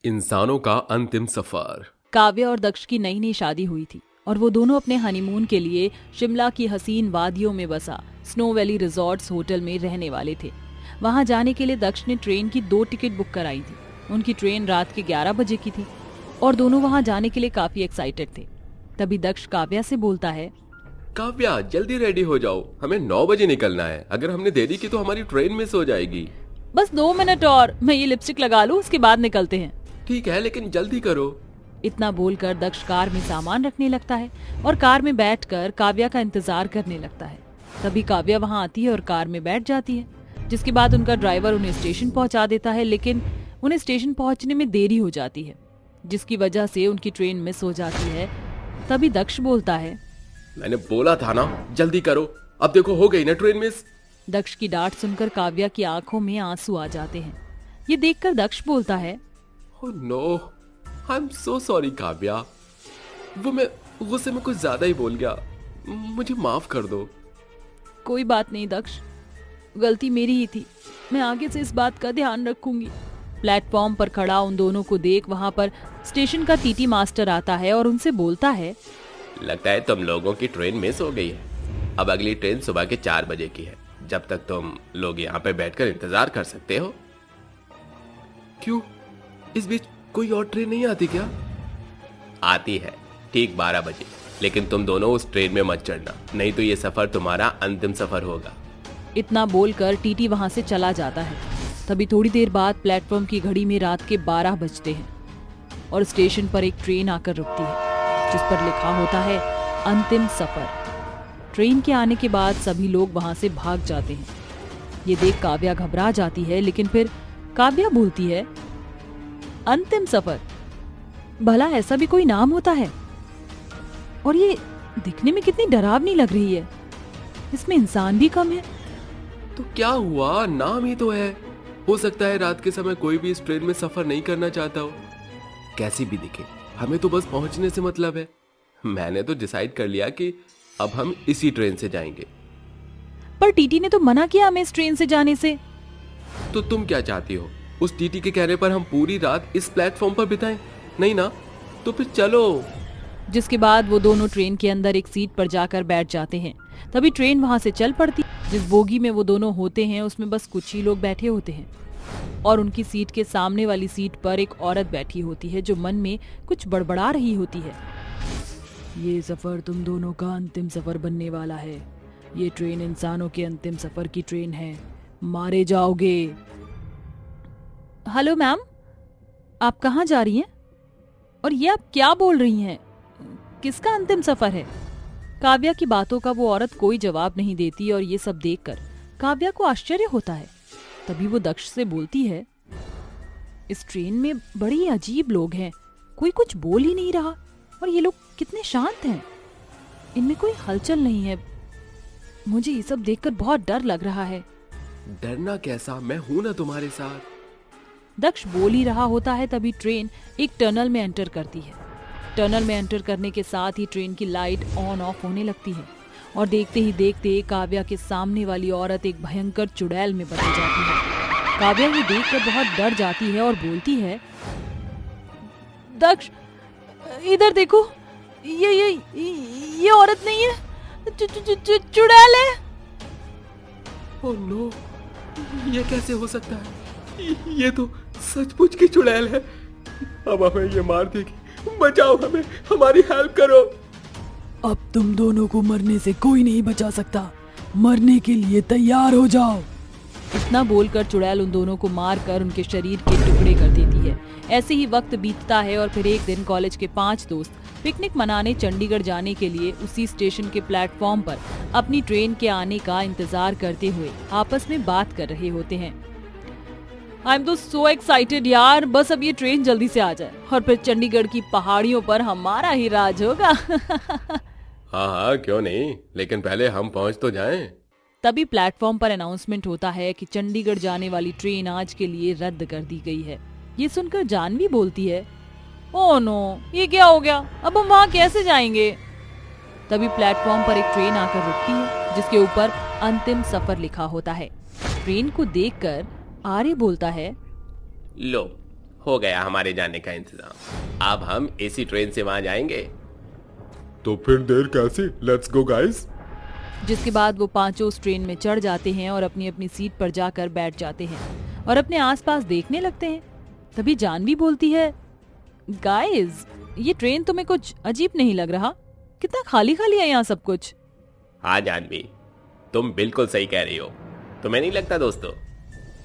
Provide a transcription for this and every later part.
इंसानों का अंतिम सफर। काव्या और दक्ष की नई नई शादी हुई थी और वो दोनों अपने हनीमून के लिए शिमला की हसीन वादियों में बसा स्नो वैली रिजॉर्ट्स होटल में रहने वाले थे। वहां जाने के लिए दक्ष ने ट्रेन की 2 टिकट बुक कराई थी। उनकी ट्रेन रात के 11 बजे की थी और दोनों वहां जाने के लिए काफी एक्साइटेड थे। तभी दक्ष काव्या से बोलता है, काव्या जल्दी रेडी हो जाओ, हमें 9 बजे निकलना है। अगर हमने देरी की तो हमारी ट्रेन मिस हो जाएगी। बस 2 मिनट और, मैं ये लिपस्टिक लगा लूं, उसके बाद निकलते हैं। ठीक है, लेकिन जल्दी करो। इतना बोलकर दक्ष कार में सामान रखने लगता है और कार में बैठकर काव्या का इंतजार करने लगता है। तभी काव्या वहां आती है और कार में बैठ जाती है, जिसके बाद उनका ड्राइवर उन्हें स्टेशन पहुंचा देता है। लेकिन उन्हें स्टेशन पहुंचने में देरी हो जाती है, जिसकी वजह से उनकी ट्रेन मिस हो जाती है। तभी दक्ष बोलता है, मैंने बोला था ना जल्दी करो, अब देखो हो गई ना ट्रेन मिस। दक्ष की डांट सुनकर काव्या की आंखों में आंसू आ जाते हैं। ये देखकर दक्ष बोलता है, oh no, I am so sorry Kavya, मैं गुस्से में कुछ ज्यादा ही बोल गया, मुझे माफ कर दो। कोई बात नहीं दक्ष, गलती मेरी ही थी, मैं आगे से इस बात का ध्यान रखूंगी। प्लेटफॉर्म पर खड़ा उन दोनों को देख वहां पर स्टेशन का टीटी मास्टर आता है और उनसे बोलता है, लगता है तुम लोगों की ट्रेन मिस हो गई है। अब अगली ट्रेन सुबह के 4 बजे की है, जब तक तुम लोग यहाँ पे बैठकर इंतजार कर सकते हो। क्यों, इस बीच कोई और ट्रेन नहीं आती क्या? आती है ठीक 12 बजे, लेकिन तुम दोनों उस ट्रेन में मत चढ़ना, नहीं तो ये सफर तुम्हारा अंतिम सफर होगा। इतना बोलकर टीटी वहां से चला जाता है। तभी थोड़ी देर बाद प्लेटफॉर्म की घड़ी में रात के 12 बजते हैं और स्टेशन पर एक ट्रेन आकर रुकती है, जिस पर लिखा होता है अंतिम सफर। ट्रेन के आने के बाद सभी लोग वहां से भाग जाते हैं। ये देख काव्या घबरा जाती है, लेकिन फिर काव्या बोलती है, अंतिम सफर, भला ऐसा भी कोई नाम होता है? और ये दिखने में कितनी डरावनी लग रही है, इसमें इंसान भी कम है। तो क्या हुआ, नाम ही तो है। हो सकता है रात के समय कोई भी इस ट्रेन में सफर नहीं करना चाहता हो। कैसी भी दिखे, हमें तो बस पहुंचने से मतलब है। मैंने तो डिसाइड कर लिया कि अब हम इसी ट्रेन से जाएंगे। पर टीटी ने तो मना किया हमें इस ट्रेन से जाने से। तो तुम क्या चाहती हो, उस टीटी के कहने पर हम पूरी रात इस प्लेटफॉर्म पर बिताएं? नहीं ना, तो फिर चलो। जिसके बाद वो दोनों ट्रेन के अंदर एक सीट पर जाकर बैठ जाते हैं। तभी ट्रेन वहां से चल पड़ती। जिस बोगी में वो दोनों होते हैं उसमें बस कुछ ही लोग बैठे होते हैं और उनकी सीट के सामने वाली सीट पर एक औरत बैठी होती है, जो मन में कुछ बड़बड़ा रही होती है। ये सफर तुम दोनों का अंतिम सफर बनने वाला है। ये ट्रेन इंसानों के अंतिम सफर की ट्रेन है, मारे जाओगे। हेलो मैम, आप कहाँ जा रही हैं? और ये आप क्या बोल रही हैं? किसका अंतिम सफर है? काव्या की बातों का वो औरत कोई जवाब नहीं देती और ये सब देखकर काव्या को आश्चर्य होता है। तभी वो दक्ष से बोलती है, इस ट्रेन में बड़ी अजीब लोग हैं, कोई कुछ बोल ही नहीं रहा और ये लोग कितने शांत हैं, इनमें कोई हलचल नहीं है। मुझे ये सब देखकर बहुत डर लग रहा है। डरना कैसा, मैं हूं ना तुम्हारे साथ। दक्ष बोल ही रहा होता है, तभी ट्रेन एक टनल में एंटर करती है। टनल में एंटर करने के साथ ही ट्रेन की लाइट ऑन ऑफ होने लगती है और देखते ही देखते काव्या के सामने वाली औरत एक भयंकर चुड़ैल में बदल जाती है। काव्या ये देखकर बहुत डर जाती है और बोलती है, दक्ष इधर देखो, ये औरत नहीं है, चुड़ैल है। ओह नो, ये कैसे हो सकता है? ये तो सचमुच की चुड़ैल है। अब हमें ये मार देगी, बचाओ हमें, हमारी हेल्प करो। अब तुम दोनों को मरने से कोई नहीं बचा सकता, मरने के लिए तैयार हो जाओ। इतना बोलकर चुड़ैल उन दोनों को मारकर उनके शरीर के टुकड़े कर देती है। ऐसे ही वक्त बीतता है और फिर एक दिन कॉलेज के 5 दोस्त पिकनिक मनाने चंडीगढ़ जाने के लिए उसी स्टेशन के प्लेटफॉर्म पर अपनी ट्रेन के आने का इंतजार करते हुए आपस में बात कर रहे होते हैं। आई एम तो सो एक्साइटेड यार, बस अब ये ट्रेन जल्दी से आ जाए और फिर चंडीगढ़ की पहाड़ियों पर हमारा ही राज होगा। हाँ हाँ, क्यों नहीं, लेकिन पहले हम पहुंच तो जाएं। तभी प्लेटफॉर्म पर अनाउंसमेंट होता है कि चंडीगढ़ जाने वाली ट्रेन आज के लिए रद्द कर दी गई है। ये सुनकर जानवी बोलती है, ओह नो, ये क्या हो गया, अब हम वहाँ कैसे जाएंगे? तभी प्लेटफॉर्म पर एक ट्रेन आकर रुकती है, जिसके ऊपर अंतिम सफर लिखा होता है। ट्रेन को देखकर आर्य बोलता है, लो, हो गया हमारे जाने का इंतजाम। अब हम एसी ट्रेन से वहां जाएंगे। तो फिर देर कैसे, लेट्स गो गाइस। जिसके बाद वो पांचों उस ट्रेन में चढ़ जाते हैं और अपनी अपनी सीट पर जाकर बैठ जाते हैं और अपने आसपास देखने लगते हैं। तभी जानवी बोलती है, गाइस ये ट्रेन तुम्हें कुछ अजीब नहीं लग रहा? कितना खाली खाली है यहाँ सब कुछ। हाँ जानवी, तुम बिल्कुल सही कह रही हो, तुम्हें नहीं लगता दोस्तों?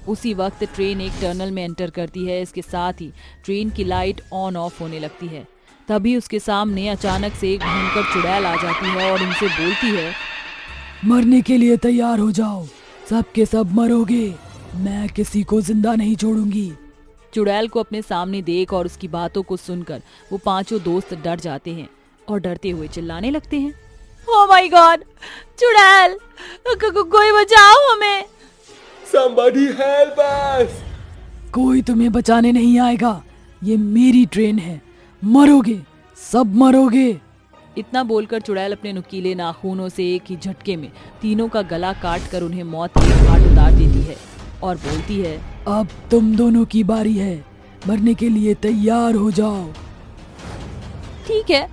उसी वक्त ट्रेन एक टनल में एंटर करती है। इसके साथ ही ट्रेन की लाइट ऑन ऑफ होने लगती है। तभी उसके सामने अचानक से एक भयंकर चुड़ैल आ जाती है और उनसे बोलती है, मरने के लिए तैयार हो जाओ, सब के सब मरोगे, मैं किसी को जिंदा नहीं छोड़ूंगी। चुड़ैल को अपने सामने देख और उसकी बातों को सुनकर वो पांचों दोस्त डर जाते हैं और डरते हुए चिल्लाने लगते हैं, ओह माय गॉड, चुड़ैल, कोई बचाओ हमें। Somebody help us! कोई तुम्हें बचाने नहीं आएगा, ये मेरी ट्रेन है, मरोगे, सब मरोगे। इतना बोलकर चुड़ैल अपने नुकीले नाखूनों से एक ही झटके में तीनों का गला काट कर उन्हें मौत के घाट उतार देती है और बोलती है, अब तुम दोनों की बारी है, मरने के लिए तैयार हो जाओ। ठीक है,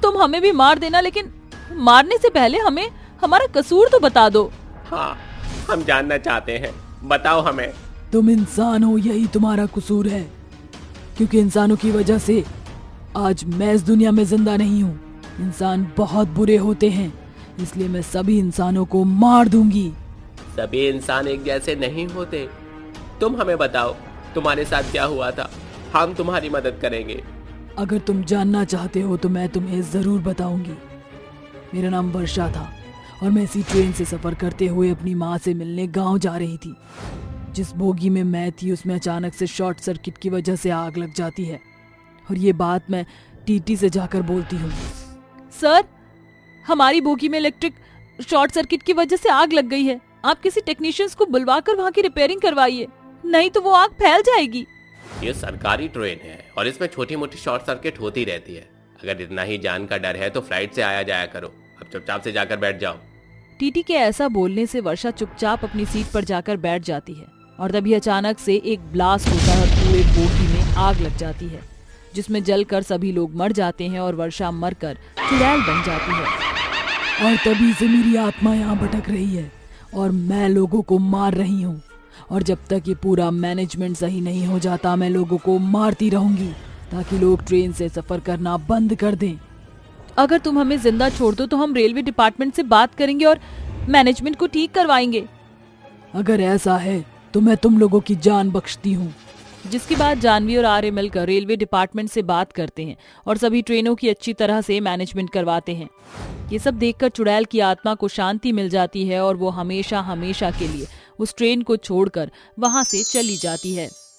तुम हमें भी मार देना, लेकिन मारने से पहले हमें हमारा कसूर तो बता दो। हाँ, हम जानना चाहते हैं, बताओ हमें। तुम इंसान हो, यही तुम्हारा कसूर है, क्योंकि इंसानों की वजह से आज मैं इस दुनिया में जिंदा नहीं हूँ। इंसान बहुत बुरे होते हैं, इसलिए मैं सभी इंसानों को मार दूंगी। सभी इंसान एक जैसे नहीं होते। तुम हमें बताओ, तुम्हारे साथ क्या हुआ था, हम तुम्हारी मदद करेंगे। अगर तुम जानना चाहते हो तो मैं तुम्हें जरूर बताऊंगी। मेरा नाम वर्षा था और मैं इसी ट्रेन से सफर करते हुए अपनी माँ से मिलने गांव जा रही थी। जिस बोगी में मैं थी उसमें अचानक से शॉर्ट सर्किट की वजह से आग लग जाती है और ये बात मैं टीटी से जाकर बोलती हूँ। सर, हमारी बोगी में इलेक्ट्रिक शॉर्ट सर्किट की वजह से आग लग गई है, आप किसी टेक्नीशियंस को बुलवाकर वहाँ की रिपेयरिंग करवाइए, नहीं तो वो आग फैल जाएगी। ये सरकारी ट्रेन है और इसमें छोटी मोटी शॉर्ट सर्किट होती रहती है। अगर इतना ही जान का डर है तो फ्लाइट से आया जाया करो, अब चुपचाप से जाकर बैठ जाओ। टीटी के ऐसा बोलने से वर्षा चुपचाप अपनी सीट पर जाकर बैठ जाती है और तभी अचानक से एक ब्लास्ट होता है और पूरे बोगी में आग लग जाती है, जिसमें जलकर सभी लोग मर जाते हैं और वर्षा मरकर चुड़ैल बन जाती है। और तभी से मेरी आत्मा यहाँ भटक रही है और मैं लोगों को मार रही हूँ, और जब तक ये पूरा मैनेजमेंट सही नहीं हो जाता मैं लोगों को मारती रहूंगी ताकि लोग ट्रेन से सफर करना बंद कर दें। अगर तुम हमें जिंदा छोड़ दो तो हम रेलवे डिपार्टमेंट से बात करेंगे और मैनेजमेंट को ठीक करवाएंगे। अगर ऐसा है तो मैं तुम लोगों की जान बख्शती हूँ। जिसके बाद जानवी और आर्य मिलकर रेलवे डिपार्टमेंट से बात करते हैं और सभी ट्रेनों की अच्छी तरह से मैनेजमेंट करवाते हैं। ये सब देखकर चुड़ैल की आत्मा को शांति मिल जाती है और वो हमेशा हमेशा के लिए उस ट्रेन को छोड़कर वहां से चली जाती है।